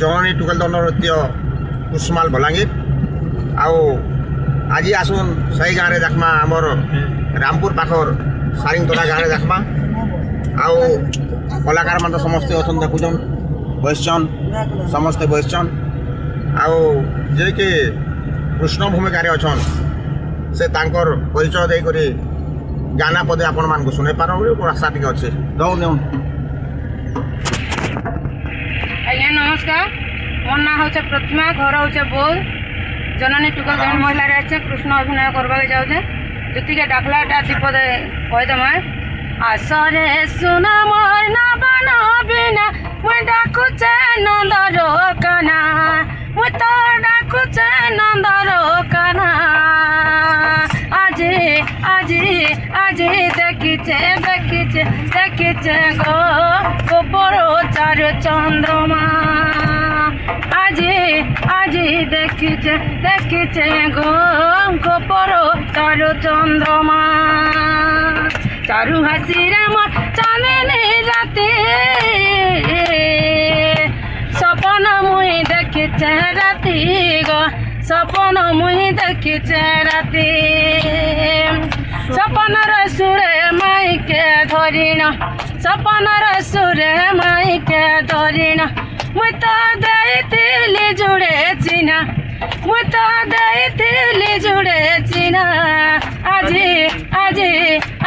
ଜଣନୀ ଟୁକେଲ ଦଣ୍ଡ ନୃତ୍ୟ କୁସୁମାଲ ବଲାଙ୍ଗୀର। ଆଉ ଆଜି ଆସୁନ୍ ସେଇ ଗାଁରେ ଦେଖମା ଆମର ରାମପୁର ପାଖର ସାରିଙ୍ଗତୋଡ଼ା ଗାଁରେ ଦେଖମା। ଆଉ କଳାକାରମାନେ ତ ସମସ୍ତେ ଅଛନ୍ ଦେଖୁଛନ୍ ବସିଛନ୍ ସମସ୍ତେ ବସିଛନ୍। ଆଉ ଯିଏକି କୃଷ୍ଣ ଭୂମିକାରେ ଅଛନ୍ ସେ ତାଙ୍କର ପରିଚୟ ଦେଇକରି ଗାନା ପଦେ ଆପଣମାନଙ୍କୁ ଶୁଣେଇ ପାର ବୋଲି ଆଶା ଟିକେ ଅଛି। ଦଉନ୍ ଦେଉନ୍। ଆଜ୍ଞା ନମସ୍କାର, ମୋର ନାଁ ହେଉଛି ପ୍ରତିମା, ଘର ହେଉଛି ବୌଦ୍ଧ। ଜନନୀ ଟୁକେଲ ଦଣ୍ଡ ମହିଳାରେ আছে କୃଷ୍ଣ ଅଭିନୟ করবাকে যাওছে। যেতিকে ডাকলাটা দ্বিপদে কইদেমা। আসরে সুনা মোর নবন বিনা মুই ডাকুছে নন্দর কানা, মুই তো ডাকুছে নন্দর কানা। আজি আজি আজি দেখিছে দেখিছে দেখিছে গো গোবর চার চন্দ্রমা। আজি আজি দেখিছে দেখিছে গো গোবর চার চন্দ্রমা। চারু হাসিরে মোর চাঁদিনী রাতে সপন মুই দেখিছে রাতি গো, সপন মুই দেখিছে রাতি। সপনর সুরে মাইকে ধরিণ, সপনর সুরে মাইকে ধরিণ মুই তো দেইଥିଲି জুড়ে চিনা, মুই তো দেইଥିଲି জুড়ে চিনা। আজি আজি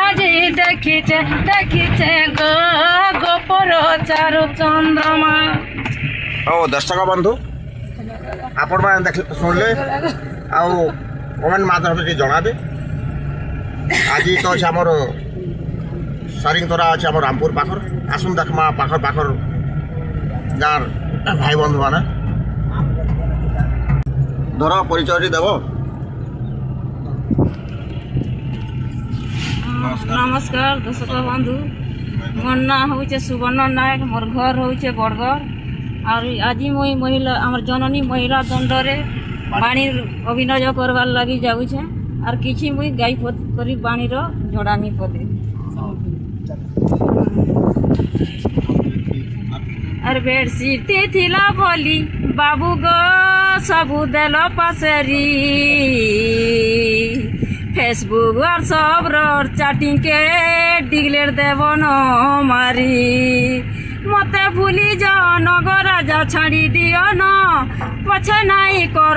আজি দেখিছে দেখিছে গো গোপর চারু চন্দ্রমা। ଓ ଦର୍ଶକ ବନ୍ଧୁ ଆପଣମାନେ ଶୁଣିଲେ ଆଉ କମେଣ୍ଟ ମାଧ୍ୟମରେ ଟିକେ ଜଣାବେ। ଆଜି ତ ଅଛି ଆମର ସାରିଙ୍ଗତୋଡ଼ା ଅଛି ଆମର ରାମପୁର ପାଖର। ଆସୁନ୍ ଦେଖମା ପାଖର ପାଖର ଗାଁର ଭାଇ ବନ୍ଧୁମାନେ। ଧର ପରିଚୟଟି ଦେବ। নমস্কার দর্শক বন্ধু, মোর না হচ্ছে সুবর্ণ নায়ক, মোর ঘর হচ্ছে বড়গড়। আর আজি মুই মহিলা আমার জননী মহিলা দণ্ডরে বাণীর অভিনয় করবার লাগি যাউছে। আর কিছু মুই গাই করি বাণীর জড়ানি পদে। আর বেডশিটটি থিলা বলি বাবু গো সবু দেল পাশেরি। ফেসবুক হোয়াটসঅ্যাপ চাটিং কে ডিগলের দেব ন মারি। মতে ভুলি যাও নগর রাজা ছাড়ি দিও ন পছে নাই কর।